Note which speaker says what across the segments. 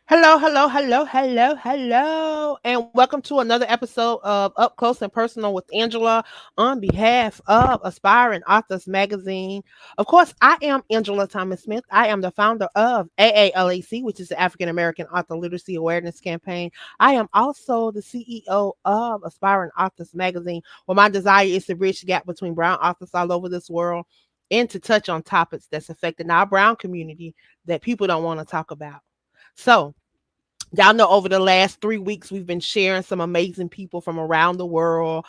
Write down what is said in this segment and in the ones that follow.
Speaker 1: Hello, hello, hello, hello, hello, and welcome to another episode of Up Close and Personal with Angela on behalf of Aspiring Authors Magazine. Of course, I am Angela Thomas Smith. I am the founder of AALAC, which is the African American Author Literacy Awareness Campaign. I am also the CEO of Aspiring Authors Magazine, where my desire is to bridge the gap between brown authors all over this world and to touch on topics that's affecting our brown community that people don't want to talk about. So, y'all know over the last 3 weeks we've been sharing some amazing people from around the world,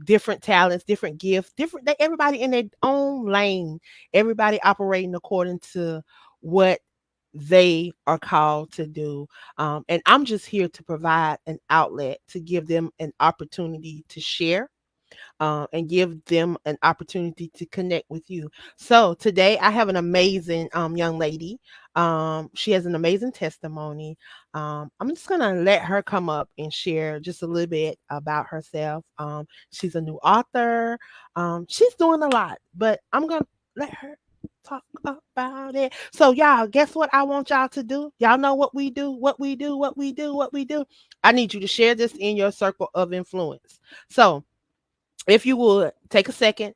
Speaker 1: different talents, different gifts, everybody in their own lane, everybody operating according to what they are called to do. And I'm just here to provide an outlet to give them an opportunity to share, and give them an opportunity to connect with you. So today I have an amazing young lady. She has an amazing testimony. I'm just gonna let her come up and share just a little bit about herself. She's a new author. She's doing a lot, but I'm gonna let her talk about it. So y'all, guess what I want y'all to do? Y'all know what we do, what we do, what we do, what we do. I need you to share this in your circle of influence. So if you would take a second,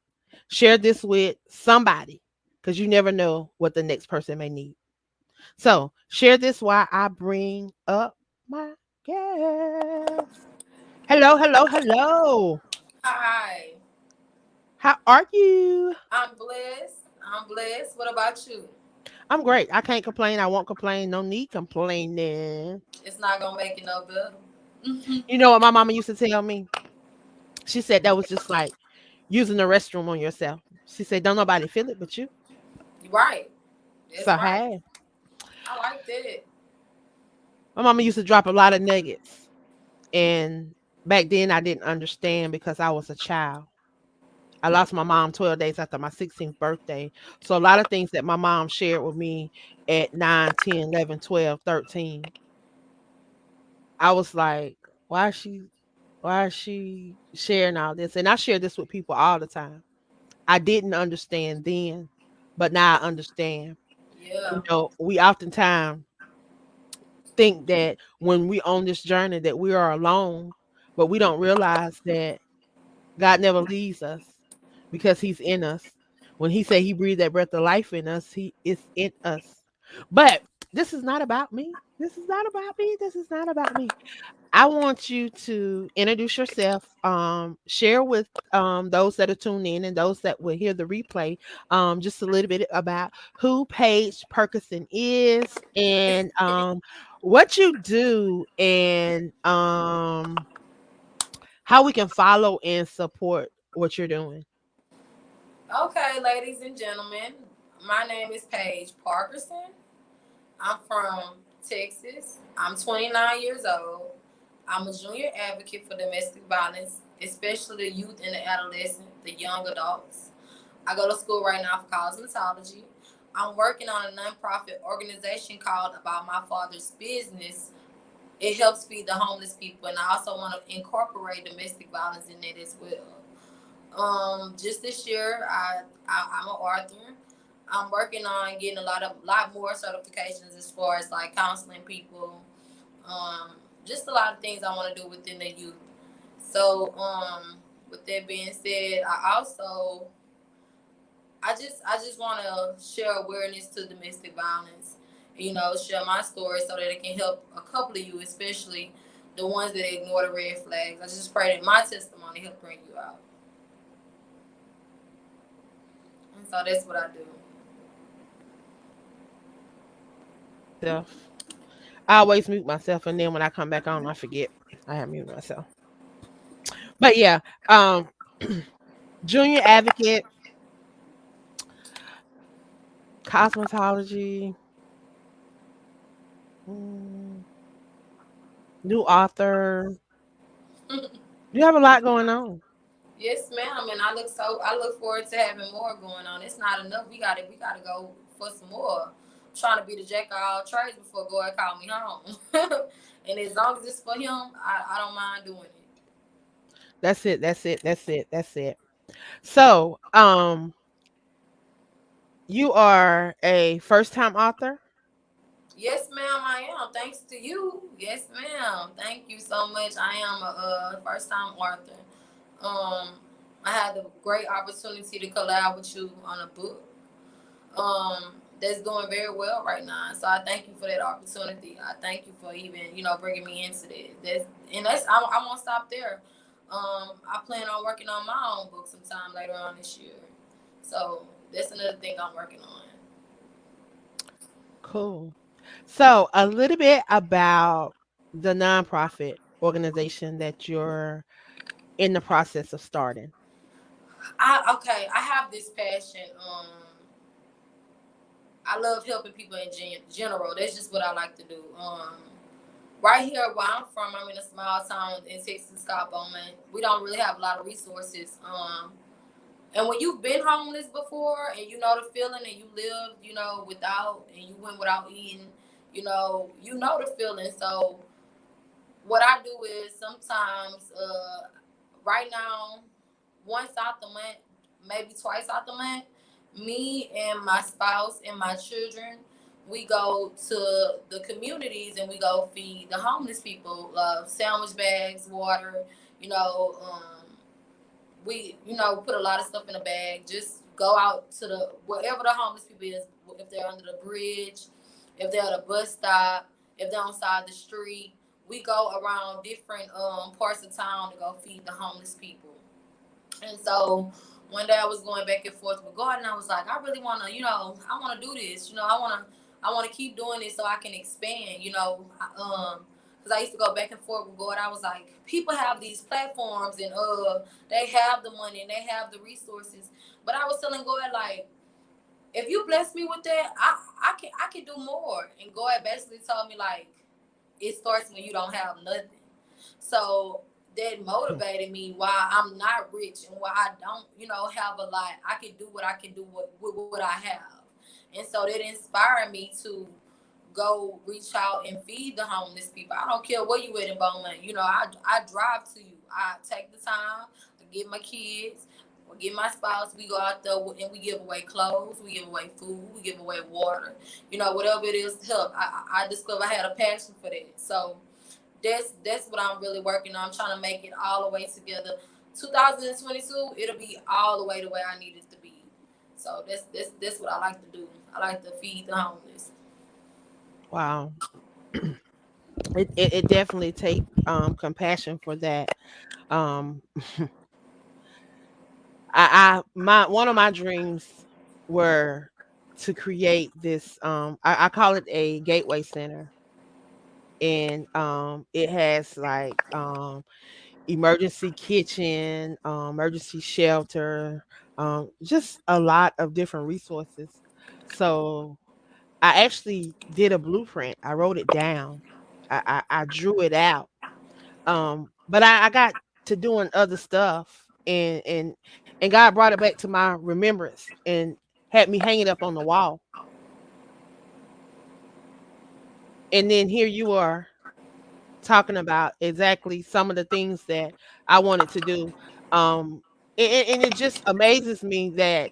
Speaker 1: share this with somebody because you never know what the next person may need. So share this while I bring up my guest. Hello, hello, hello.
Speaker 2: Hi,
Speaker 1: How are you?
Speaker 2: I'm blessed. I'm blessed. What about you?
Speaker 1: I'm great. I can't complain. I won't complain. No need complaining.
Speaker 2: It's not gonna make it no better.
Speaker 1: You know what my mama used to tell me? She said that was just like using the restroom on yourself. She said, don't nobody feel it but you.
Speaker 2: You right. That's
Speaker 1: So,
Speaker 2: right.
Speaker 1: hey,
Speaker 2: I like that.
Speaker 1: my mama used to drop a lot of nuggets. And back then I didn't understand because I was a child. I lost my mom 12 days after my 16th birthday. So a lot of things that my mom shared with me at 9, 10, 11, 12, 13, I was like, why is she sharing all this? And I share this with people all the time. I didn't understand then, but now I understand.
Speaker 2: Yeah.
Speaker 1: We oftentimes think that when we on this journey that we are alone, but we don't realize that God never leaves us because he's in us. When he said he breathed that breath of life in us, he is in us. But this is not about me. This is not about me. This is not about me. I want you to introduce yourself, share with those that are tuned in and those that will hear the replay, just a little bit about who Paige Parkerson is and what you do and how we can follow and support what you're doing.
Speaker 2: Okay, ladies and gentlemen. My name is Paige Parkerson. I'm from Texas. I'm 29 years old. I'm a junior advocate for domestic violence, especially the youth and the adolescent, the young adults. I go to school right now for cosmetology. I'm working on a nonprofit organization called About My Father's Business. It helps feed the homeless people, and I also want to incorporate domestic violence in it as well. Just this year, I'm an author. I'm working on getting lot more certifications as far as like counseling people. Just a lot of things I want to do within the youth. So, with that being said, I just want to share awareness to domestic violence. Share my story so that it can help a couple of you, especially the ones that ignore the red flags. I just pray that my testimony help bring you out. And so that's what I do.
Speaker 1: Self. I always mute myself, and then when I come back on, I forget I have muted myself. But yeah, um, junior advocate, cosmetology, mm, new author. You have a lot going on.
Speaker 2: Yes, ma'am. And I look forward to having more going on. It's not enough. We gotta go for some more. I'm trying to be the jack of all trades before God call me home. And as long as it's for him, I don't mind doing it.
Speaker 1: That's it. That's it. That's it. That's it. So, you are a first time author.
Speaker 2: Yes, ma'am, I am. Thanks to you. Yes, ma'am. Thank you so much. I am a first time author. Um, I had the great opportunity to collab with you on a book. That's doing very well right now. So I thank you for that opportunity. I thank you for even bringing me into that. I won't stop there. I plan on working on my own book sometime later on this year. So that's another thing I'm working on.
Speaker 1: Cool. So, a little bit about the nonprofit organization that you're in the process of starting.
Speaker 2: I have this passion. I love helping people in general. That's just what I like to do. Right here where I'm from, I'm in a small town in Texas called Bowman. We don't really have a lot of resources. And when you've been homeless before and you know the feeling and you lived, without and you went without eating, you know the feeling. So what I do is sometimes, right now, once out the month, maybe twice out the month, me and my spouse and my children, we go to the communities and we go feed the homeless people, sandwich bags, water, you know, we put a lot of stuff in a bag, just go out to the wherever the homeless people is, if they're under the bridge, if they're at a bus stop, if they're on side of the street, we go around different parts of town to go feed the homeless people. And so one day I was going back and forth with God, and I was like, I really want to, I want to do this. I want to keep doing this so I can expand. Because I used to go back and forth with God. I was like, people have these platforms, and they have the money and they have the resources, but I was telling God, like, if you bless me with that, I can do more. And God basically told me, like, it starts when you don't have nothing. So that motivated me why I'm not rich and why I don't, have a lot. I can do what I can do with what I have. And so that inspired me to go reach out and feed the homeless people. I don't care where you at in Bowman. I drive to you. I take the time to get my kids, or get my spouse. We go out there and we give away clothes, we give away food, we give away water. Whatever it is to help. I discovered I had a passion for that. So that's what I'm really working on. I'm trying to make it all the way together. 2022, it'll be all the way the way I need it to be. So that's what I like to do. I like to feed the homeless.
Speaker 1: Wow. It definitely take compassion for that. Um I my one of my dreams were to create this I call it a gateway center, and it has like emergency kitchen, emergency shelter, just a lot of different resources. So I actually did a blueprint. I wrote it down. I drew it out. But I got to doing other stuff, and God brought it back to my remembrance and had me hang it up on the wall. And then here you are talking about exactly some of the things that I wanted to do. And it just amazes me that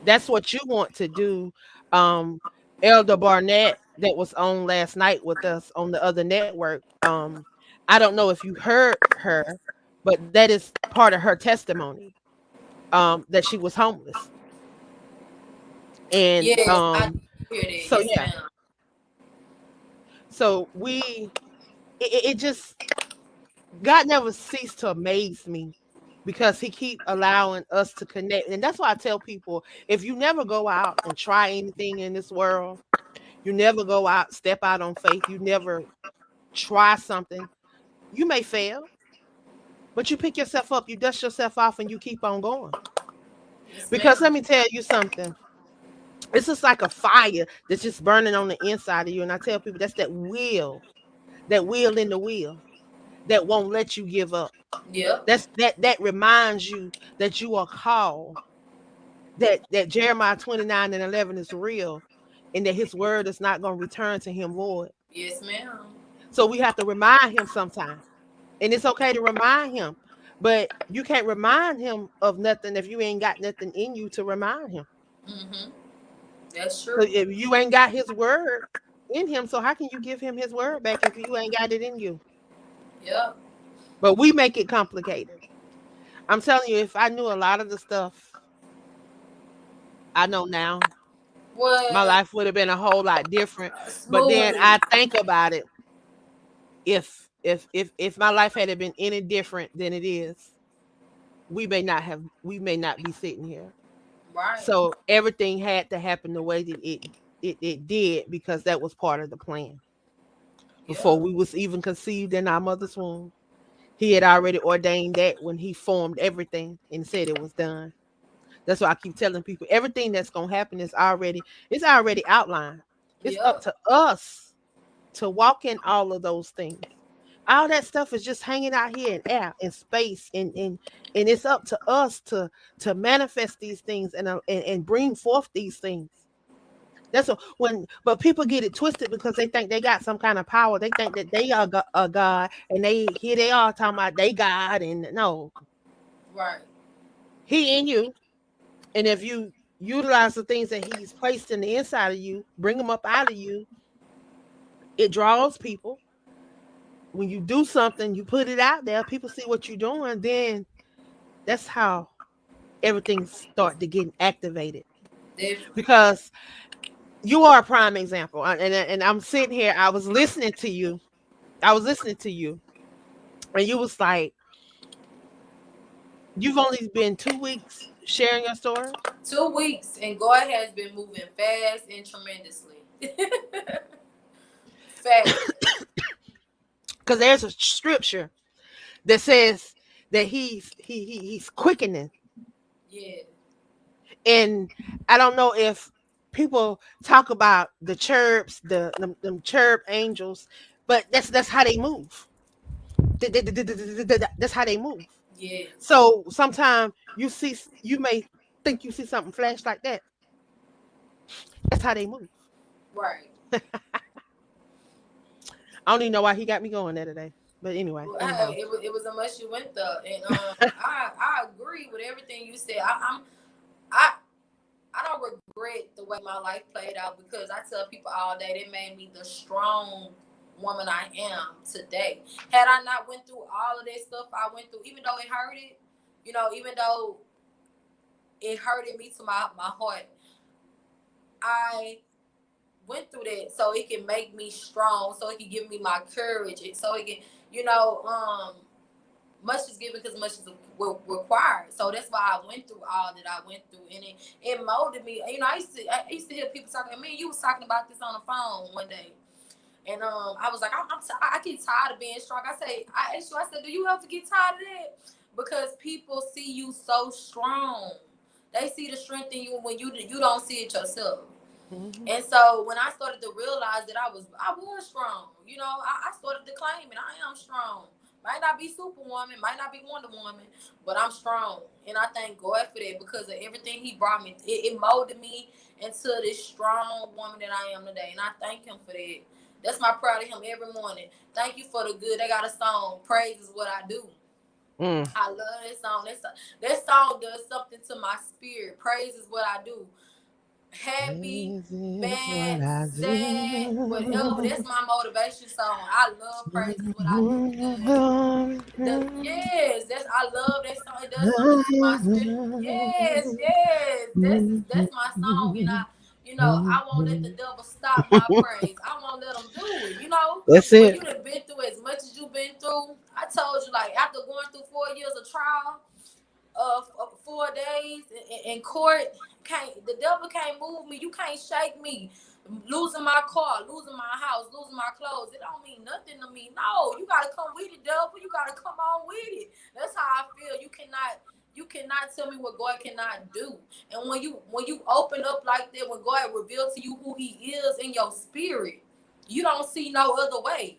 Speaker 1: that's what you want to do. Um, Elder Barnett, that was on last night with us on the other network. I don't know if you heard her, but that is part of her testimony. That she was homeless, and
Speaker 2: Yes, I hear that.
Speaker 1: so
Speaker 2: Yes,
Speaker 1: yeah,
Speaker 2: ma'am.
Speaker 1: so it just God never ceased to amaze me because he keep allowing us to connect. And that's why I tell people, if you never go out and try anything in this world, you never go out, step out on faith, you never try something, you may fail, but you pick yourself up, you dust yourself off, and you keep on going.
Speaker 2: Yes,
Speaker 1: Because let
Speaker 2: ma'am.
Speaker 1: me tell you something. It's just like a fire that's just burning on the inside of you. And I tell people that's that will in the wheel that won't let you give up.
Speaker 2: Yep.
Speaker 1: That reminds you that you are called, that Jeremiah 29:11 is real, and that his word is not going to return to him void.
Speaker 2: Yes, ma'am.
Speaker 1: So we have to remind him sometime. And it's okay to remind him. But you can't remind him of nothing if you ain't got nothing in you to remind him.
Speaker 2: Mhm. That's
Speaker 1: So
Speaker 2: true.
Speaker 1: if you ain't got his word, in him. So how can you give him his word back if you ain't got it in you?
Speaker 2: Yep.
Speaker 1: But we make it complicated. I'm telling you, if I knew a lot of the stuff I know now, my
Speaker 2: Well,
Speaker 1: life would have been a whole lot different. But then
Speaker 2: smoothly.
Speaker 1: I think about it. If my life had been any different than it is, we may not be sitting here.
Speaker 2: Right.
Speaker 1: So everything had to happen the way that it did because that was part of the plan. Before
Speaker 2: Yeah.
Speaker 1: we was even conceived in our mother's womb, he had already ordained that when he formed everything and said it was done. That's why I keep telling people everything that's gonna happen is already it's already outlined. It's up
Speaker 2: Yep.
Speaker 1: to us to walk in all of those things. All that stuff is just hanging out here in air, in space, and it's up to us to manifest these things and bring forth these things. That's when, but people get it twisted because they think they got some kind of power. They think that they are a God, and they are talking about they God, and no,
Speaker 2: Right.
Speaker 1: He in you, and if you utilize the things that He's placed in the inside of you, bring them up out of you, it draws people. When you do something, you put it out there, people see what you're doing, then that's how everything start to get activated.
Speaker 2: Definitely.
Speaker 1: Because you are a prime example, and I'm sitting here. I was listening to you. I was listening to you, and you was like, you've only been 2 weeks sharing your story
Speaker 2: 2 weeks, and God has been moving fast and tremendously. Fast.
Speaker 1: because there's a scripture that says that he's quickening,
Speaker 2: Yeah.
Speaker 1: and I don't know if people talk about the chirps, them chirp angels, but that's how they move. That's how they move.
Speaker 2: Yes.
Speaker 1: So sometimes you may think you see something flash like that. That's how they move.
Speaker 2: Right.
Speaker 1: I don't even know why he got me going there today. But anyway,
Speaker 2: Well,
Speaker 1: anyhow.
Speaker 2: hey, it was a mess you went there, and I agree with everything you said. I I don't regret the way my life played out because I tell people all day it made me the strong woman I am today. Had I not went through all of that stuff I went through, even though it hurted, even though it hurted me to my heart, I went through that so it can make me strong, so it can give me my courage, so it can, you know, much is given because much is required. So that's why I went through all that I went through, and it molded me. I used to hear people talking. Me, you was talking about this on the phone one day, and I was like, I get tired of being strong. I asked you, I said, do you ever get tired of that? Because people see you so strong. They see the strength in you when you don't see it yourself.
Speaker 1: Mhm.
Speaker 2: And so when I started to realize that I was strong, I started to claim it. I am strong. Might not be Superwoman, might not be Wonder Woman, but I'm strong. And I thank God for that because of everything He brought me. It molded me into this strong woman that I am today. And I thank Him for that. That's my prayer to Him every morning. Thank you for the good. They got a song, Praise is What I Do.
Speaker 1: Mm.
Speaker 2: I love that song. That song does something to my spirit. Praise is what I do. Happy,
Speaker 1: This is what
Speaker 2: mad,
Speaker 1: I
Speaker 2: sad, whatever.
Speaker 1: do.
Speaker 2: That's my motivation song. I love praise is what I do because yes, I love that song. It does something to my spirit. Yes, yes. That's my song, and I won't let the devil stop my praise. I won't let him do it.
Speaker 1: That's
Speaker 2: When
Speaker 1: it.
Speaker 2: you done been through as much as you've been through, I told you, like, after going through 4 years of trial, of 4 days in court, can't the devil can't move me. You can't shake me. Losing my car, losing my house, losing my clothes, it don't mean nothing to me. No, you gotta come with it, devil. You gotta come on with it. That's how I feel. You cannot tell me what God cannot do. And when you open up like that, when God reveals to you who He is in your spirit, you don't see no other way.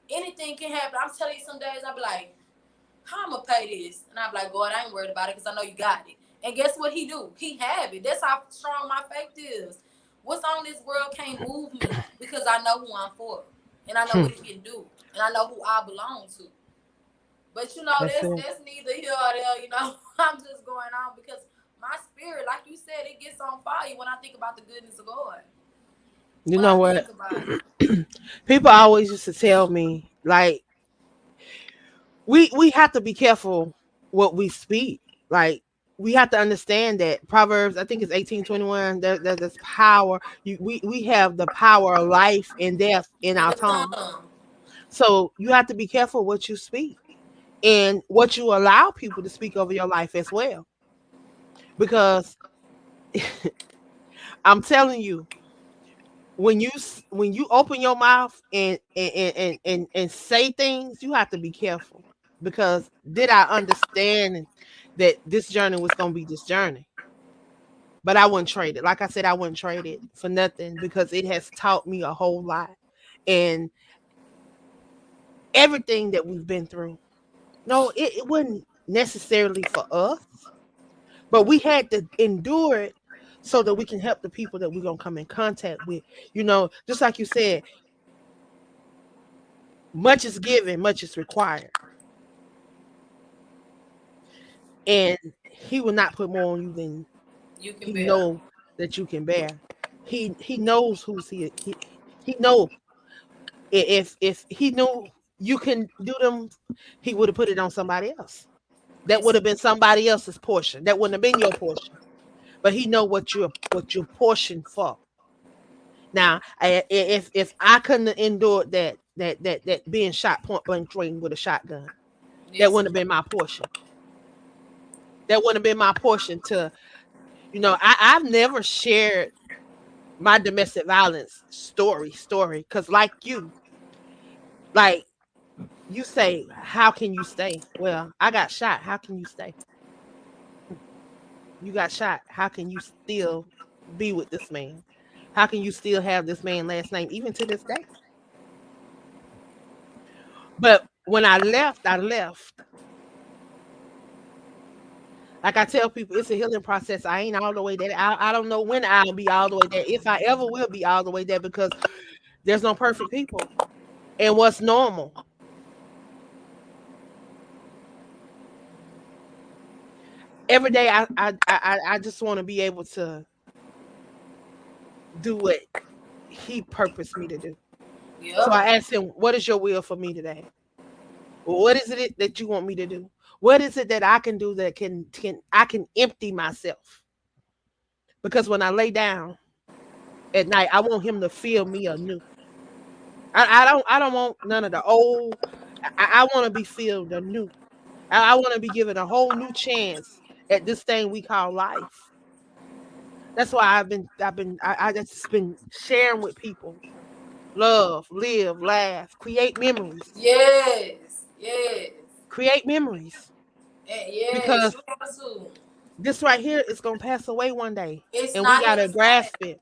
Speaker 2: Anything can happen. I'm telling you, some days I'll be like, how I'm gonna pay this? And I'm like, God, I ain't worried about it because I know you got it. And guess what He do? He have it. That's how strong my faith is. What's on this world can't move me because I know who I'm for, and I know what He can do, and I know who I belong to. But
Speaker 1: That's
Speaker 2: that's
Speaker 1: it.
Speaker 2: that's neither here or there. I'm just going on because my spirit, like you said, it gets on fire when I think about the goodness of God.
Speaker 1: You
Speaker 2: What I
Speaker 1: know what?
Speaker 2: think about it.
Speaker 1: People always used to tell me, like, we have to be careful what we speak. Like, we have to understand that Proverbs, I think it's 18:21. There's power. We have the power of life and death in
Speaker 2: In
Speaker 1: our
Speaker 2: the
Speaker 1: tongue.
Speaker 2: tongue.
Speaker 1: So you have to be careful what you speak and what you allow people to speak over your life as well. Because I'm telling you, when you open your mouth and say things, you have to be careful. Because did I understand that this journey was gonna be this journey? But I wouldn't trade it. Like I said, I wouldn't trade it for nothing because it has taught me a whole lot. And everything that we've been through, no, it wasn't necessarily for us, but we had to endure it so that we can help the people that we're gonna come in contact with. Just like you said, much is given, much is required. And he will not put more on you than
Speaker 2: You can
Speaker 1: he
Speaker 2: bear.
Speaker 1: know that you can bear. He knows who's he know if he knew you can do them, he would have put it on somebody else. That would
Speaker 2: It's
Speaker 1: have been somebody else's portion. That wouldn't have been your portion. But he know what you're portioned for. Now, if I couldn't have endured that being shot point blank range with a shotgun, that
Speaker 2: yes,
Speaker 1: wouldn't have been my portion. That wouldn't have been my portion to, I've never shared my domestic violence story. Because like you say, how can you stay? Well, I got shot. How can you stay? You got shot. How can you still be with this man? How can you still have this man last name even to this day? But when I left, I left. Like I tell people, it's a healing process. I ain't all the way there. I don't know when I'll be all the way there. If I ever will be all the way there, because there's no perfect people. And what's normal? Every day, I just want to be able to do what he purposed me to do. So
Speaker 2: yep.
Speaker 1: I asked him, "What is your will for me today? What is it that you want me to do? What is it that I can do that can I can empty myself? Because when I lay down at night, I want him to feel me anew. I don't want none of the old. I want to be filled anew. I want to be given a whole new chance at this thing we call life. That's why I just been sharing with people. Love, live, laugh, create memories.
Speaker 2: Yes. Yes.
Speaker 1: Create memories.
Speaker 2: Yes.
Speaker 1: Because
Speaker 2: You have to.
Speaker 1: this right here is gonna pass away one day.
Speaker 2: It's
Speaker 1: And we
Speaker 2: not here
Speaker 1: gotta
Speaker 2: to stay.
Speaker 1: grasp it.
Speaker 2: It's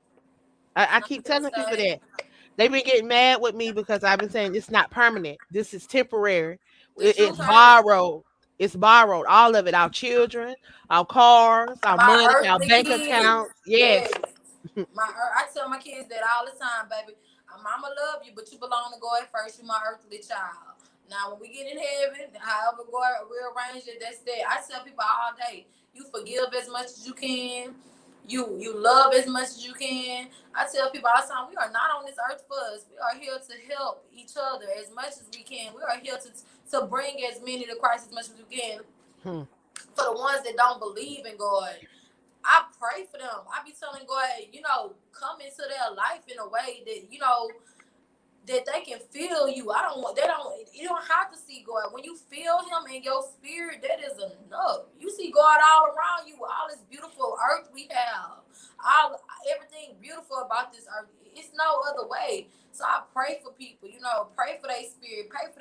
Speaker 1: I
Speaker 2: not
Speaker 1: keep
Speaker 2: here to
Speaker 1: telling people
Speaker 2: stay.
Speaker 1: that. They've been getting mad with me because I've been saying it's not permanent. This is temporary.
Speaker 2: The
Speaker 1: It's
Speaker 2: truth hurts.
Speaker 1: borrowed. It's borrowed. All of it. Our children, our cars, our
Speaker 2: My
Speaker 1: money, our
Speaker 2: earthly
Speaker 1: bank
Speaker 2: kids.
Speaker 1: accounts. Yes.
Speaker 2: Yes. I tell my kids that all the time, baby. Mama love you, but you belong to God first. You my earthly child. Now when we get in heaven, however God rearrange it, that's that. I tell people all day, you forgive as much as you can. You love as much as you can. I tell people all the time, we are not on this earth for us. We are here to help each other as much as we can. We are here to bring as many to Christ as much as we can.
Speaker 1: Hmm.
Speaker 2: For the ones that don't believe in God, I pray for them. I be telling God, come into their life in a way that that they can feel you. I don't want they don't you don't have to see God. When you feel him in your spirit, that is enough. You see God all around you, all this beautiful earth we have. All everything beautiful about this earth. It's no other way. So I pray for people, pray for their spirit, pray for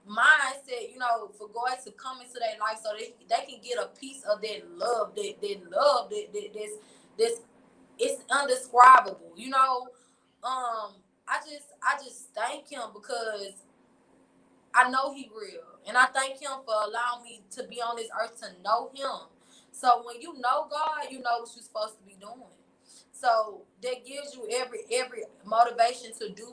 Speaker 2: mindset, for God to come into their life so they can get a piece of that love, that's it's undescribable, I just thank him because I know he real. And I thank him for allowing me to be on this earth to know him. So when you know God, you know what you're supposed to be doing. So that gives you every motivation to do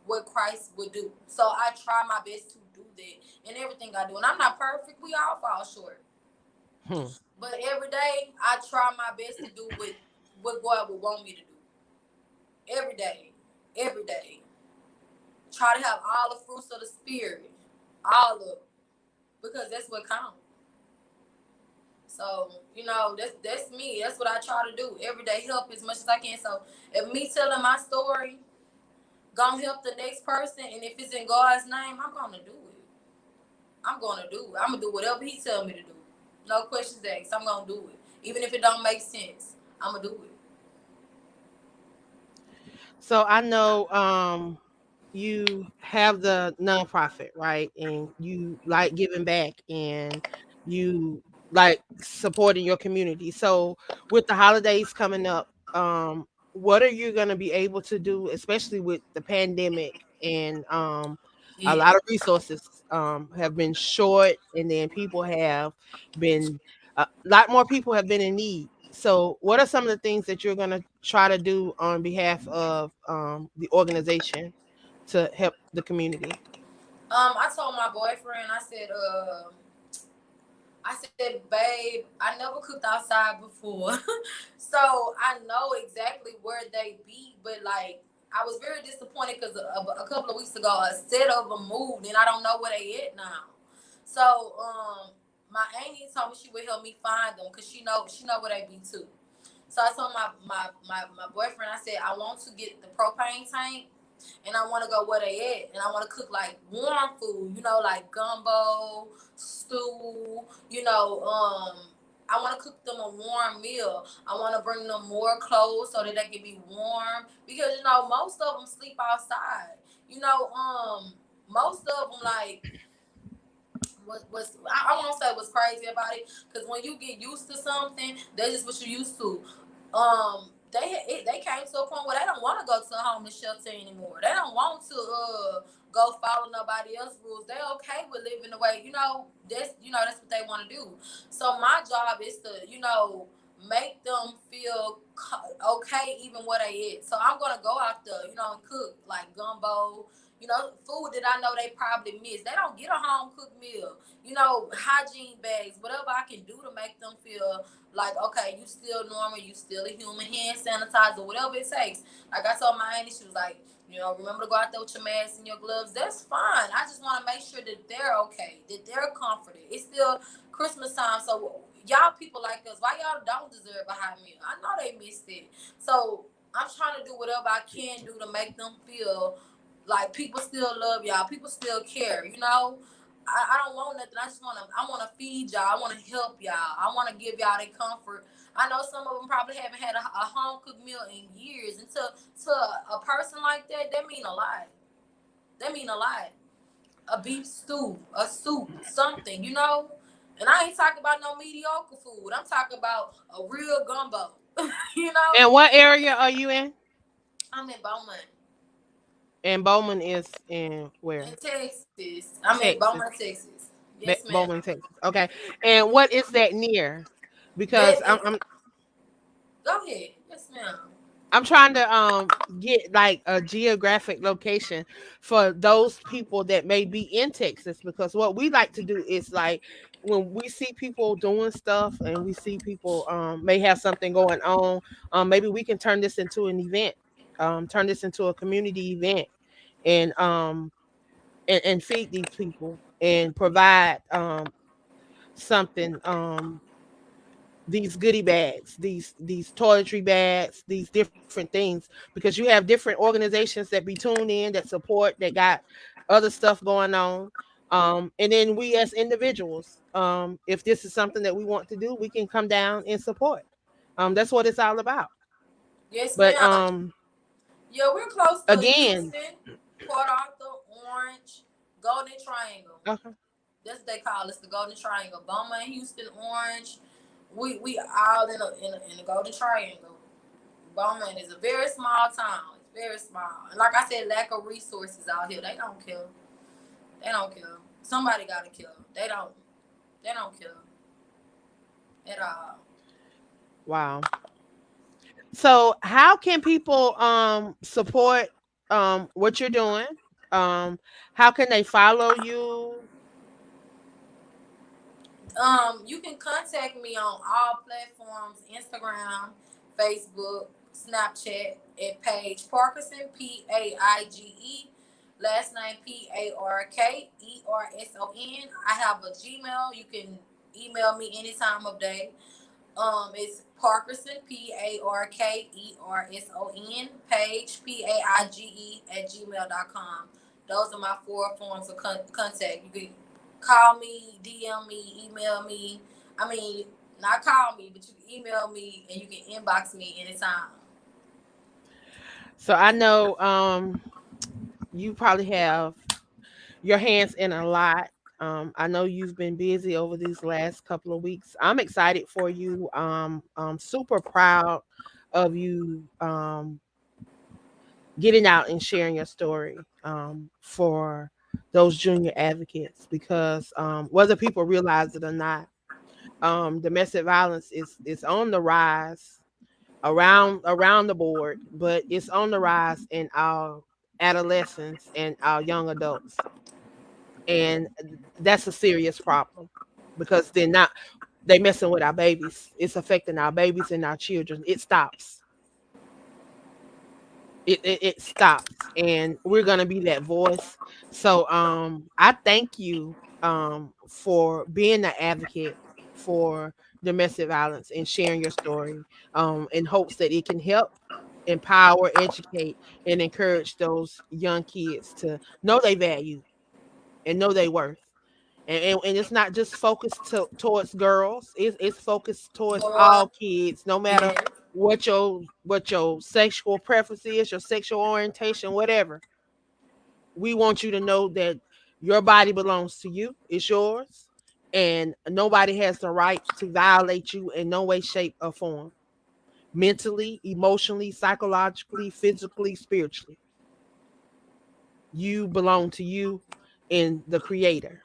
Speaker 2: what Christ would do. So I try my best to do that in everything I do. And I'm not perfect. We all fall short.
Speaker 1: Hmm.
Speaker 2: But every day I try my best to do what God would want me to do. every day, every day. Try to have all the fruits of the spirit, all of them, because that's what counts. So, that's me. That's what I try to do every day. Help as much as I can. So, if me telling my story gonna help the next person, and if it's in God's name, I'm gonna do it. I'm gonna do it. I'm gonna do whatever He tell me to do. No questions asked. I'm gonna do it, even if it don't make sense. I'm gonna do it.
Speaker 1: So I know you have the nonprofit, right? And you like giving back and you like supporting your community. So with the holidays coming up, what are you going to be able to do, especially with the pandemic and a
Speaker 2: Yeah.
Speaker 1: lot of resources have been short, and then people have been a lot more people have been in need. So what are some of the things that you're going to try to do on behalf of the organization to help the community?
Speaker 2: I told my boyfriend. I said, babe, I never cooked outside before, so I know exactly where they be. But like, I was very disappointed because a couple of weeks ago, a set of them moved, and I don't know where they at now. So, my auntie told me she would help me find them because she know where they be too. So I told my boyfriend, I said, I want to get the propane tank, and I want to go where they at, and I want to cook like warm food, like gumbo, stew, I want to cook them a warm meal. I want to bring them more clothes so that they can be warm because most of them sleep outside. Most of them like was I won't say what's crazy about it because when you get used to something, that's just what you're used to. They came to a point where they don't want to go to a homeless shelter anymore. They don't want to go follow nobody else's rules. They're okay with living the way that's what they want to do. So my job is to make them feel okay even where they at. So I'm gonna go out there, and cook like gumbo, food that I know they probably miss. They don't get a home cooked meal. Hygiene bags, whatever I can do to make them feel like, okay, you still normal, you still a human, hand sanitizer, whatever it takes. Like I told my auntie, she was like, remember to go out there with your mask and your gloves. That's fine. I just want to make sure that they're okay, that they're comforted. It's still Christmas time, so y'all people like us, why y'all don't deserve a hot meal? I know they missed it. So I'm trying to do whatever I can do to make them feel like people still love y'all. People still care. I don't want nothing. I want to feed y'all. I want to help y'all. I want to give y'all that comfort. I know some of them probably haven't had a home cooked meal in years. And to a person like that, that mean a lot. That mean a lot. A beef stew, a soup, something. And I ain't talking about no mediocre food. I'm talking about a real gumbo. you know?
Speaker 1: And what area are you in?
Speaker 2: I'm in Beaumont,
Speaker 1: And Bowman is in where?
Speaker 2: in Texas. I'm in
Speaker 1: Texas.
Speaker 2: Beaumont, Texas. Yes, ma'am.
Speaker 1: Bowman, Texas. Okay. And what is that near?
Speaker 2: That
Speaker 1: Because
Speaker 2: is. Go ahead. Yes, ma'am.
Speaker 1: I'm trying to get like a geographic location for those people that may be in Texas, because what we like to do is like when we see people doing stuff and we see people may have something going on, maybe we can turn this into an event, turn this into a community event, and and feed these people and provide something, these goodie bags, these toiletry bags, these different things, because you have different organizations that be tuned in, that support, that got other stuff going on. And then we as individuals, if this is something that we want to do, we can come down and support. That's what it's all about.
Speaker 2: Yes,
Speaker 1: But
Speaker 2: ma'am. Yeah, we're close to
Speaker 1: again,
Speaker 2: Houston, Port Arthur, Orange, Golden Triangle.
Speaker 1: okay.
Speaker 2: That's what they call us, the Golden Triangle. Beaumont, Houston, Orange. We all in the Golden Triangle. Beaumont is a very small town. It's very small. And like I said, lack of resources out here. They don't kill. They don't kill. Somebody gotta kill. They don't. They don't kill at all.
Speaker 1: Wow. So how can people support what you're doing? How can they follow you?
Speaker 2: You can contact me on all platforms: Instagram, Facebook, Snapchat at Paige Parkerson, Paige. Last name Parkerson. I have a Gmail. You can email me any time of day. It's Parkerson, Parkerson, Page, Paige at gmail.com. Those are my four forms of contact. You can call me, DM me, email me. I mean, not call me, but you can email me and you can inbox me anytime.
Speaker 1: So I know you probably have your hands in a lot. I know you've been busy over these last couple of weeks. I'm excited for you. I'm super proud of you getting out and sharing your story for those junior advocates because whether people realize it or not, domestic violence is on the rise around the board, but it's on the rise in our adolescents and our young adults, and that's a serious problem because they messing with our babies. It's affecting our babies and our children. It stops. It stops, and we're gonna be that voice. So I thank you for being an advocate for domestic violence and sharing your story in hopes that it can help empower, educate, and encourage those young kids to know their value and know their worth. And it's not just focused towards girls. It's focused towards
Speaker 2: Boy,
Speaker 1: all kids, no matter
Speaker 2: yes.
Speaker 1: what your sexual preference is, your sexual orientation, whatever. We want you to know that your body belongs to you. It's yours, and nobody has the right to violate you in no way, shape, or form. Mentally, emotionally, psychologically, physically, spiritually, you belong to you and the Creator.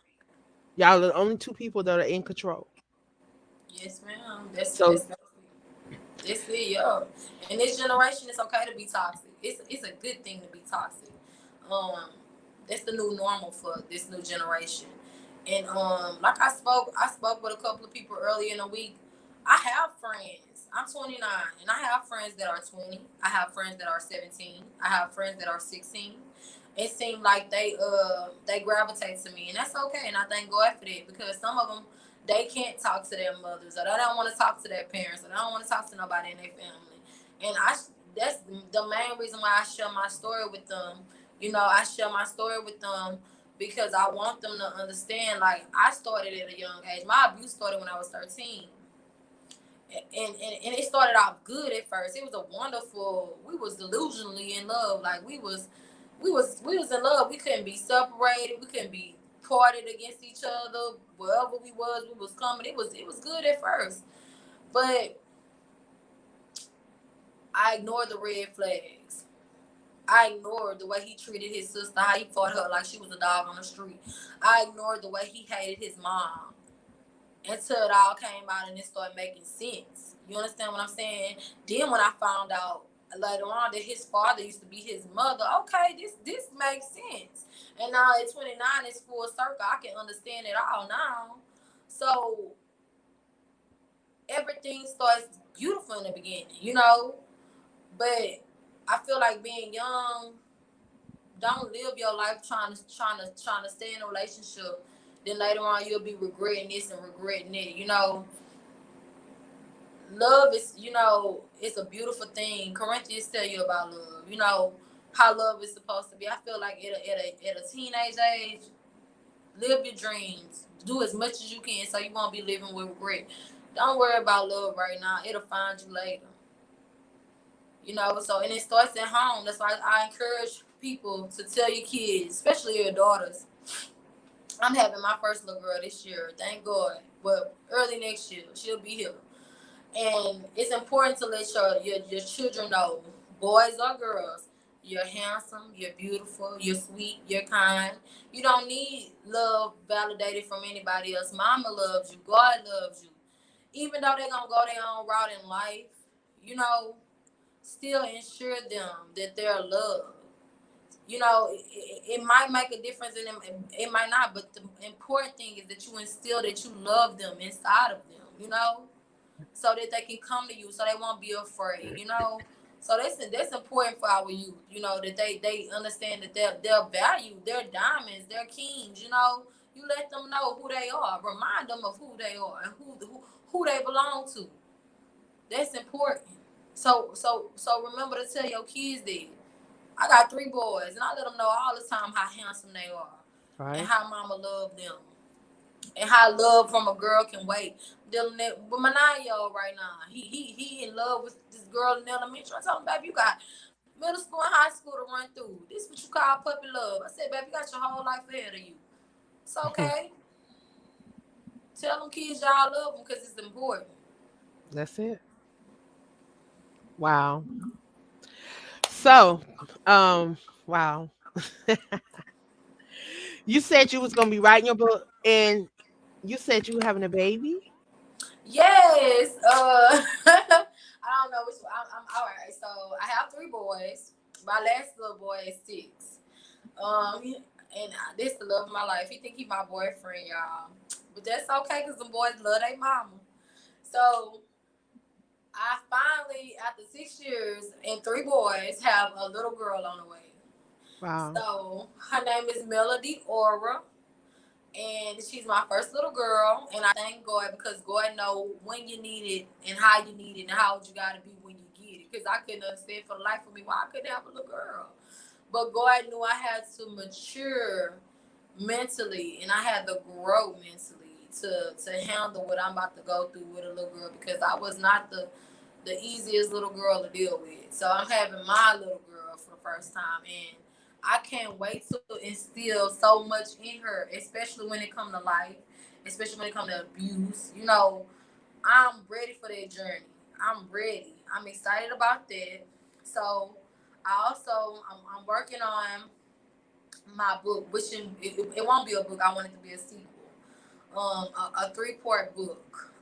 Speaker 1: Y'all are the only two people that are in control.
Speaker 2: Yes, ma'am. That's
Speaker 1: So
Speaker 2: that's That's it, yo. In this generation, it's okay to be toxic. It's a good thing to be toxic. Um, that's the new normal for this new generation. And like I spoke with a couple of people earlier in the week. I have friends. I'm 29, and I have friends that are 20. I have friends that are 17. I have friends that are 16. It seemed like they gravitate to me, and that's okay. And I thank God for that because some of them they can't talk to their mothers or they don't want to talk to their parents or they don't want to talk to nobody in their family. And that's the main reason why I share my story with them. You know, I share my story with them because I want them to understand. Like I started at a young age. My abuse started when I was 13. And it started off good at first. It was a wonderful. We was delusionally in love. Like we was in love. We couldn't be separated. We couldn't be parted against each other. Wherever we was coming. It was good at first, but I ignored the red flags. I ignored the way he treated his sister, how he fought her like she was a dog on the street. I ignored the way he hated his mom until it all came out and it started making sense. You understand what I'm saying? Then when I found out later on that his father used to be his mother, okay, this makes sense. And now at 29, it's full circle. I can understand it all now. So everything starts beautiful in the beginning, you know. But I feel like being young, don't live your life trying to stay in a relationship. Then later on you'll be regretting this and regretting it. You know, love is, it's a beautiful thing. Corinthians tell you about love. You know how love is supposed to be. I feel like at a teenage age, live your dreams. Do as much as you can so you won't be living with regret. Don't worry about love right now. It'll find you later. So and it starts at home. That's why I encourage people to tell your kids, especially your daughters. I'm having my first little girl this year, thank God. Well, early next year, she'll be here. And it's important to let your children know, boys or girls, you're handsome, you're beautiful, you're sweet, you're kind. You don't need love validated from anybody else. Mama loves you, God loves you. Even though they're gonna go their own route in life, you know, still ensure them that they're loved. It might make a difference in them. It might not, but the important thing is that you instill that you love them inside of them, so that they can come to you, so they won't be afraid. So that's important for our youth. You know that they understand that their value, their diamonds, their kings. You know, you let them know who they are. Remind them of who they are and who they belong to. That's important. So remember to tell your kids that I got 3 boys, and I let them know all the time how handsome they are, and
Speaker 1: Right.
Speaker 2: how mama love them, and how love from a girl can wait. Dealing with my 9-year-old right now, he in love with this girl in elementary. I told him, baby, you got middle school and high school to run through. This is what you call puppy love. I said, baby, you got your whole life ahead of you. It's okay. Tell them kids y'all love them because it's important.
Speaker 1: That's it. Wow. So, wow. You said you was gonna be writing your book, and you said you were having a baby.
Speaker 2: Yes. I don't know which one. I'm all right. So I have 3 boys. My last little boy is 6. And this the love of my life. He think he my boyfriend, y'all. But that's okay because the boys love their mama. So I finally, after 6 years and 3 boys, have a little girl on the way.
Speaker 1: Wow.
Speaker 2: So her name is Melody Aura, and she's my first little girl. And I thank God because God know when you need it and how you need it and how old you gotta be when you get it. Because I couldn't understand for the life of me why I couldn't have a little girl. But God knew I had to mature mentally and I had to grow mentally to handle what I'm about to go through with a little girl because I was not the easiest little girl to deal with. So I'm having my little girl for the first time, and I can't wait to instill so much in her, especially when it comes to life, especially when it comes to abuse. You know, I'm ready for that journey. I'm ready. I'm excited about that. So I also I'm working on my book, which it won't be a book. I want it to be a sequel. A 3-part book.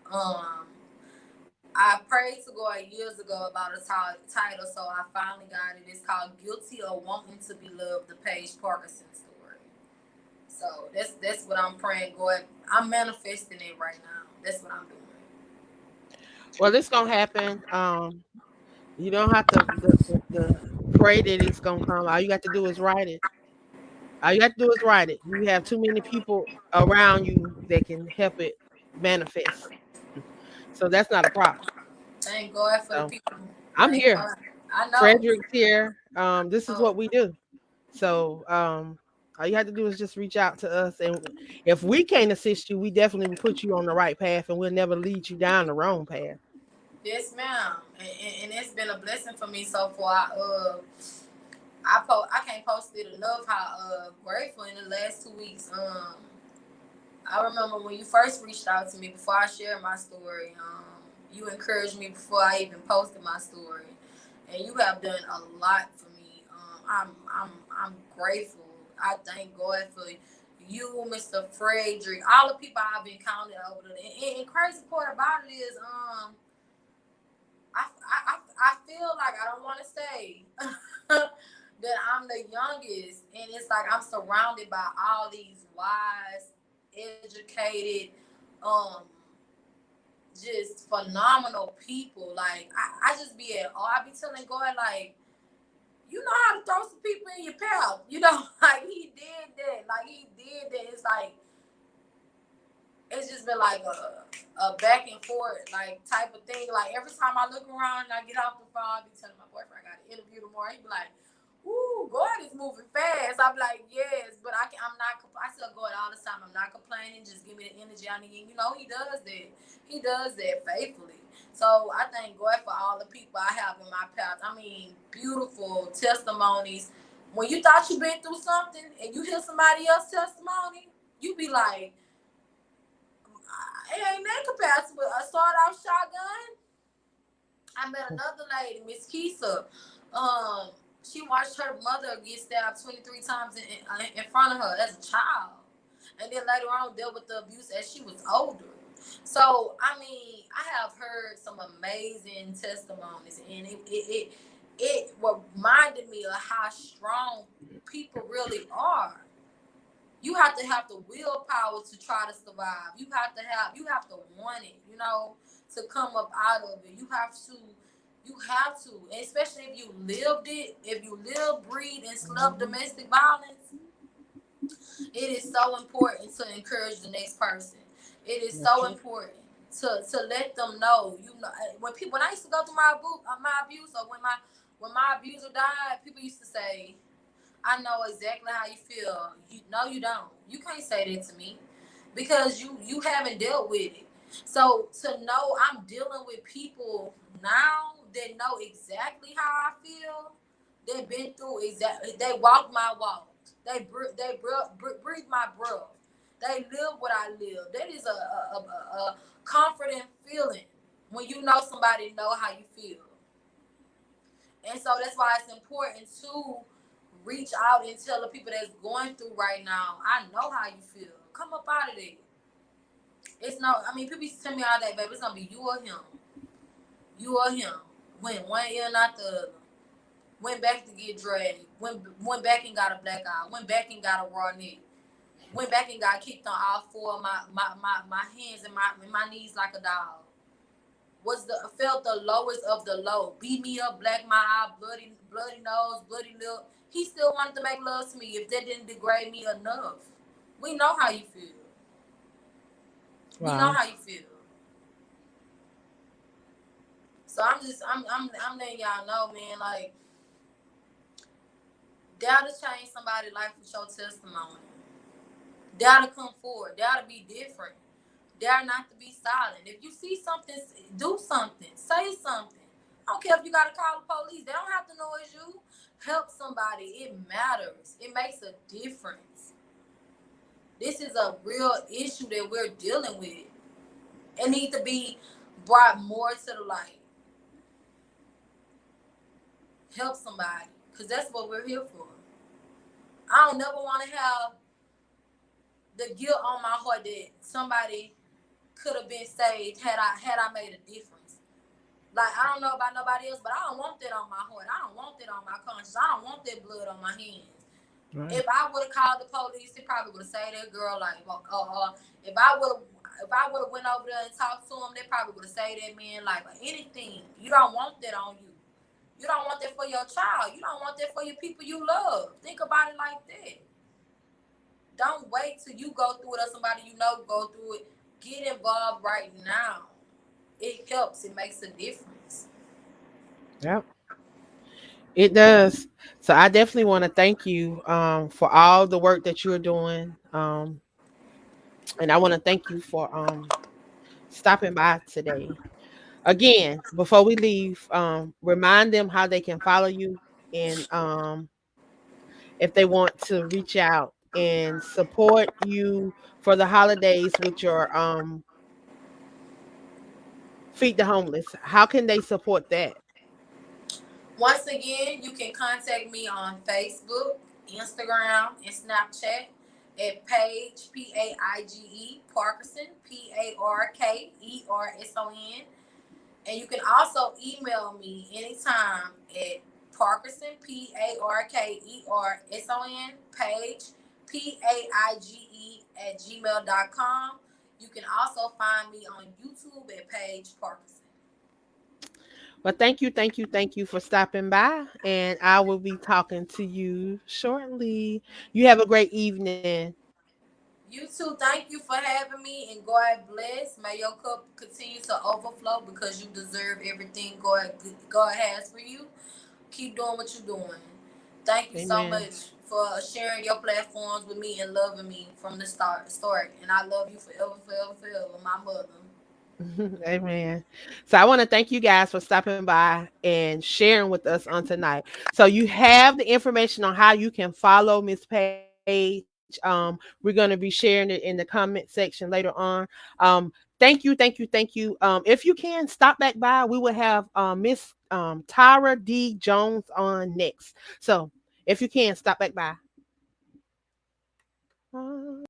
Speaker 2: I prayed to God years ago about a title, so I finally got it. It's called "Guilty of Wanting to Be Loved," the Paige Parkerson story. So that's what I'm praying, God. I'm manifesting it right now. That's what I'm doing.
Speaker 1: Well, this gonna happen. You don't have to the pray that it's gonna come. All you got to do is write it. All you got to do is write it. You have too many people around you that can help it manifest. So that's not a problem.
Speaker 2: Thank God for the
Speaker 1: So
Speaker 2: people.
Speaker 1: I'm
Speaker 2: Thank
Speaker 1: here.
Speaker 2: God. I know.
Speaker 1: Frederick's here. This is
Speaker 2: Oh,
Speaker 1: what we do. So all you have to do is just reach out to us, and if we can't assist you, we definitely will put you on the right path, and we'll never lead you down the wrong path.
Speaker 2: yes, ma'am. And it's been a blessing for me so far. I can't post it enough how grateful in the last 2 weeks. I remember when you first reached out to me before I shared my story. You encouraged me before I even posted my story, and you have done a lot for me. I'm grateful. I thank God for you, Mr. Frederick, all the people I've encountered over the. And crazy part about it is, I feel like I don't want to say that I'm the youngest, and it's like I'm surrounded by all these wise, educated, um, just phenomenal people. Like I just be at all. I be telling God like, you know how to throw some people in your path. You know, like he did that. Like he did that. It's just been like a back and forth like type of thing. Like every time I look around and I get off the phone, I be telling my boyfriend I got to interview tomorrow. He be like, "Ooh, God is moving fast." I be like, "Yes," but I'm not. I tell God all the time, I'm not complaining. Just give me the energy I need. You know, He does that. He does that faithfully. So I thank God for all the people I have in my path. I mean, beautiful testimonies. When you thought you been through something and you hear somebody else's testimony, you be like, it ain't that capacity. But I started off shotgun. I met another lady, Miss Keisa. Um, she watched her mother get stabbed 23 times in front of her as a child. And then later on dealt with the abuse as she was older. So, I mean, I have heard some amazing testimonies, and it reminded me of how strong people really are. You have the willpower to try to survive. You have to want it, to come up out of it. You have to You have to, especially if you lived it, if you live, breathe, and slept
Speaker 1: Mhm.
Speaker 2: domestic violence. It is so important to encourage the next person. It is
Speaker 1: That's
Speaker 2: so
Speaker 1: true.
Speaker 2: important to let them know. You know, when I used to go through my abuse, or when my abuser died, people used to say, "I know exactly how you feel." No, you don't. You can't say that to me because you haven't dealt with it. So to know I'm dealing with people now that know exactly how I feel, they've been through exactly. They walk my walk. Breathe my breath. They live what I live. That is a comforting feeling when you know somebody know how you feel. And so that's why it's important to reach out and tell the people that's going through right now, I know how you feel. Come up out of there. It's no, I mean, people used to tell me all day, baby, it's gonna be you or him. You or him. Went one ear, not the other. Went back to get dragged. Went back and got a black eye. Went back and got a raw neck. Went back and got kicked on all four of my hands and my knees like a dog. Was the felt the lowest of the low. Beat me up, black my eye, bloody nose, bloody lip. He still wanted to make love to me if that didn't degrade me enough. We know how you feel. We know
Speaker 1: Wow.
Speaker 2: how you feel. So I'm letting y'all know, man, like dare to change somebody's life with your testimony. Dare to come forward. Dare to be different. Dare not to be silent. If you see something, do something. Say something. I don't care if you gotta call the police. They don't have to know it's you. Help somebody. It matters. It makes a difference. This is a real issue that we're dealing with. It needs to be brought more to the light. Help somebody. Because that's what we're here for. I don't never want to have the guilt on my heart that somebody could have been saved had I made a difference. Like, I don't know about nobody else, but I don't want that on my heart. I don't want that on my conscience. I don't want that blood on my hands.
Speaker 1: Right.
Speaker 2: If I would have called the police, they probably would have saved that girl. Like, if I would have, went over there and talked to him, they probably would have saved that man. Like, anything. You don't want that on you. You don't want that for your child. You don't want that for your people you love. Think about it like that. Don't wait till you go through it or somebody you know go through it. Get involved right now. It helps. It makes a difference.
Speaker 1: Yep. It does. So I definitely want to thank you for all the work that you're doing. And I want to thank you for stopping by today. Again, before we leave, remind them how they can follow you and if they want to reach out and support you for the holidays with your feed the homeless. How can they support that?
Speaker 2: Once again, you can contact me on Facebook, Instagram, and Snapchat at Paige Paige Parkerson Parkerson. And you can also email me anytime at Parkerson Parkerson Paige Paige at gmail.com. You can also find me on YouTube at Paige Parkerson.
Speaker 1: Well, thank you for stopping by, and I will be talking to you shortly. You have a great evening.
Speaker 2: You too. Thank you for having me, and God bless. May your cup continue to overflow because you deserve everything God has for you. Keep doing what you're doing. Thank you so
Speaker 1: Amen.
Speaker 2: much for sharing your platforms with me and loving me from the start. And I love you forever, forever, forever, my mother.
Speaker 1: Amen. So I want to thank you guys for stopping by and sharing with us on tonight. So you have the information on how you can follow Miss Page. We're going to be sharing it in the comment section later on. Thank you. If you can stop back by, we will have Miss Tyra D Jones on next. So if you can stop back by.